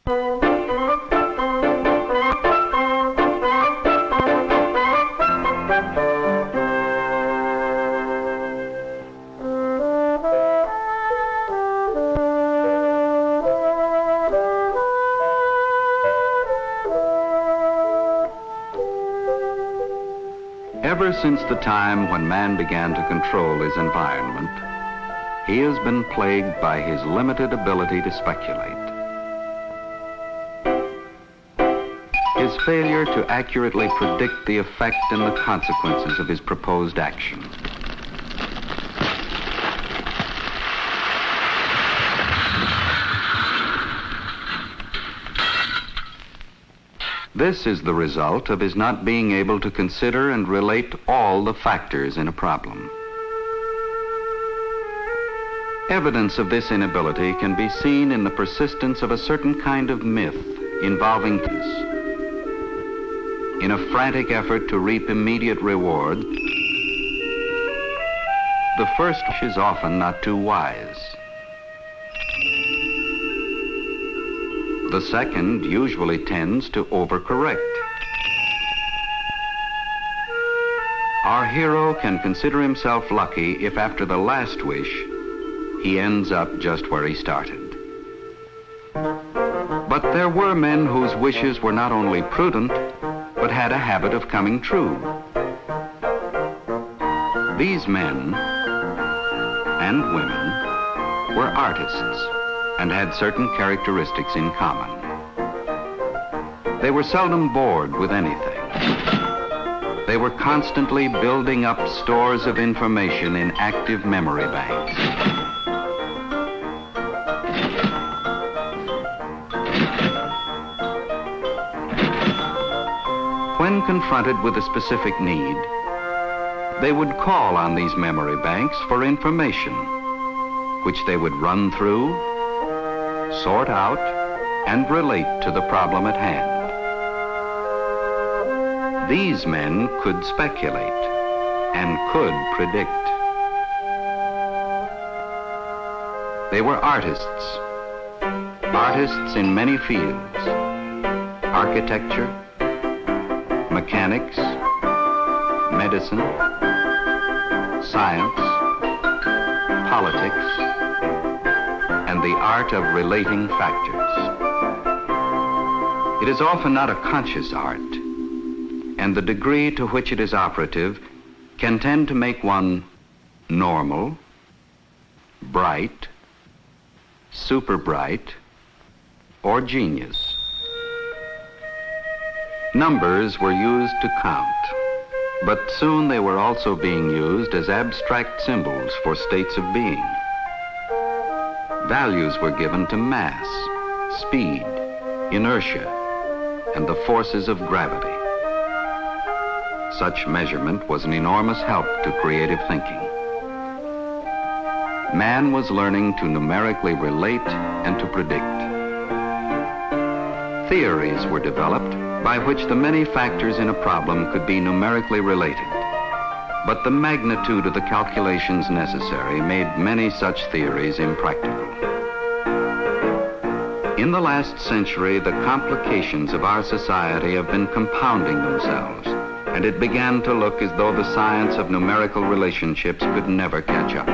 Ever since the time when man began to control his environment, he has been plagued by his limited ability to speculate. His failure to accurately predict the effect and the consequences of his proposed action. This is the result of his not being able to consider and relate all the factors in a problem. Evidence of this inability can be seen in the persistence of a certain kind of myth involving peace. In a frantic effort to reap immediate reward, the first is often not too wise. The second usually tends to overcorrect. Our hero can consider himself lucky if after the last wish, he ends up just where he started. But there were men whose wishes were not only prudent, but had a habit of coming true. These men and women were artists and had certain characteristics in common. They were seldom bored with anything. They were constantly building up stores of information in active memory banks. When confronted with a specific need, they would call on these memory banks for information, which they would run through, sort out, and relate to the problem at hand. These men could speculate and could predict. They were artists, artists in many fields: architecture, mechanics, medicine, science, politics, and the art of relating factors. It is often not a conscious art, and the degree to which it is operative can tend to make one normal, bright, super bright, or genius. Numbers were used to count, but soon they were also being used as abstract symbols for states of being. Values were given to mass, speed, inertia, and the forces of gravity. Such measurement was an enormous help to creative thinking. Man was learning to numerically relate and to predict. Theories were developed by which the many factors in a problem could be numerically related. But the magnitude of the calculations necessary made many such theories impractical. In the last century, the complications of our society have been compounding themselves, and it began to look as though the science of numerical relationships could never catch up.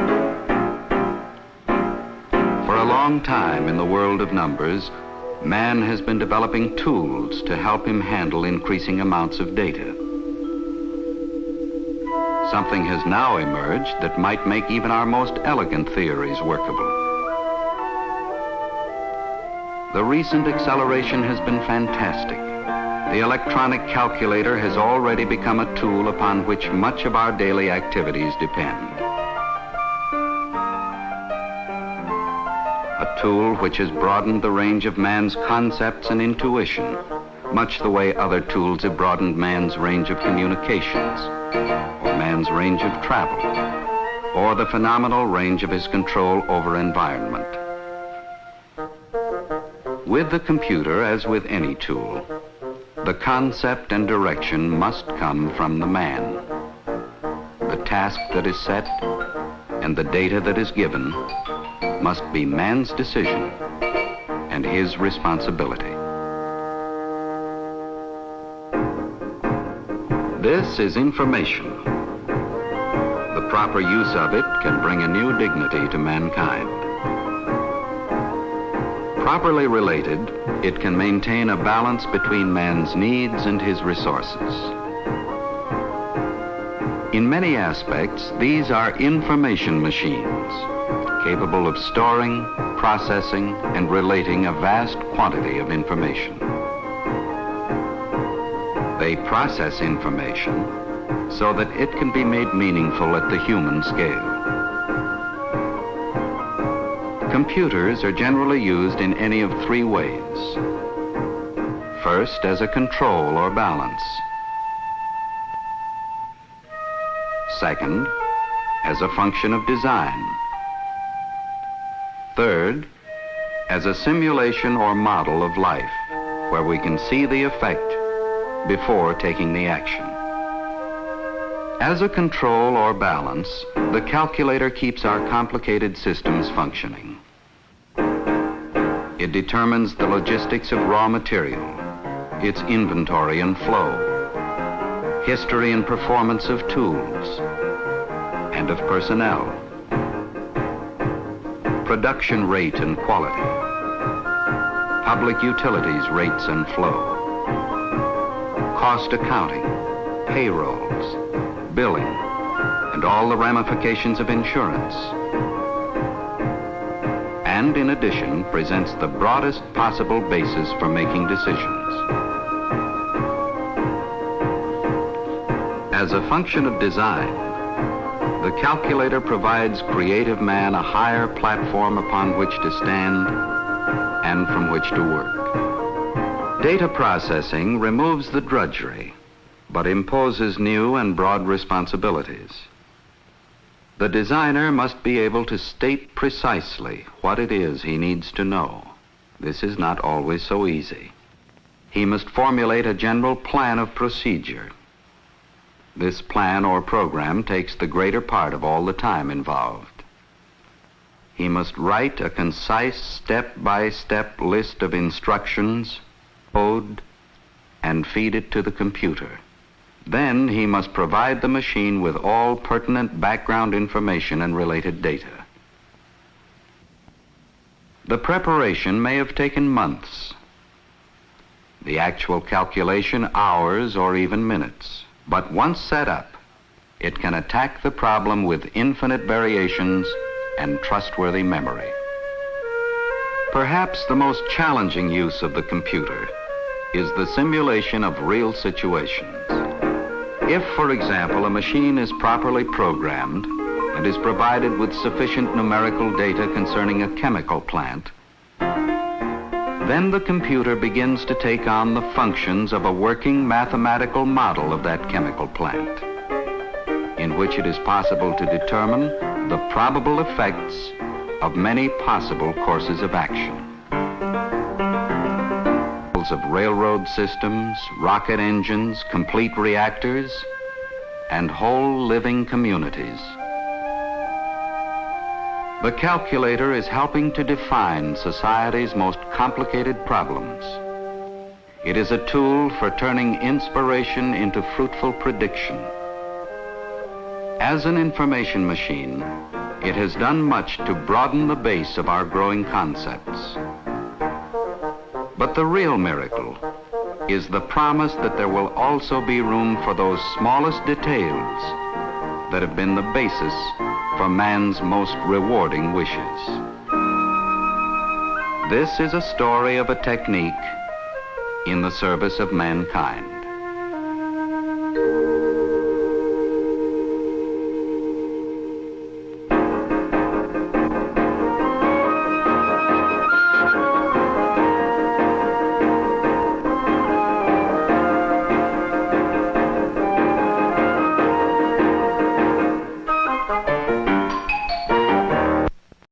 For a long time in the world of numbers, man has been developing tools to help him handle increasing amounts of data. Something has now emerged that might make even our most elegant theories workable. The recent acceleration has been fantastic. The electronic calculator has already become a tool upon which much of our daily activities depend. A tool which has broadened the range of man's concepts and intuition, much the way other tools have broadened man's range of communications, or man's range of travel, or the phenomenal range of his control over environment. With the computer, as with any tool, the concept and direction must come from the man. The task that is set and the data that is given must be man's decision, and and his responsibility. This is information. The proper use of it can bring a new dignity to mankind. Properly related, it can maintain a balance between man's needs and his resources. In many aspects, these are information machines, capable of storing, processing, and relating a vast quantity of information. They process information so that it can be made meaningful at the human scale. Computers are generally used in any of three ways. First, as a control or balance. Second, as a function of design. Third, as a simulation or model of life, where we can see the effect before taking the action. As a control or balance, the calculator keeps our complicated systems functioning. It determines the logistics of raw material, its inventory and flow, history and performance of tools, and of personnel, production rate and quality, public utilities rates and flow, cost accounting, payrolls, billing, and all the ramifications of insurance. And in addition, presents the broadest possible basis for making decisions. As a function of design, the calculator provides creative man a higher platform upon which to stand and from which to work. Data processing removes the drudgery, but imposes new and broad responsibilities. The designer must be able to state precisely what it is he needs to know. This is not always so easy. He must formulate a general plan of procedure. This plan or program takes the greater part of all the time involved. He must write a concise step-by-step list of instructions, code, and feed it to the computer. Then he must provide the machine with all pertinent background information and related data. The preparation may have taken months, the actual calculation hours or even minutes. But once set up, it can attack the problem with infinite variations and trustworthy memory. Perhaps the most challenging use of the computer is the simulation of real situations. If, for example, a machine is properly programmed and is provided with sufficient numerical data concerning a chemical plant, then the computer begins to take on the functions of a working mathematical model of that chemical plant, in which it is possible to determine the probable effects of many possible courses of action. Of railroad systems, rocket engines, complete reactors, and whole living communities. The calculator is helping to define society's most complicated problems. It is a tool for turning inspiration into fruitful prediction. As an information machine, it has done much to broaden the base of our growing concepts. But the real miracle is the promise that there will also be room for those smallest details that have been the basis for man's most rewarding wishes. This is a story of a technique in the service of mankind.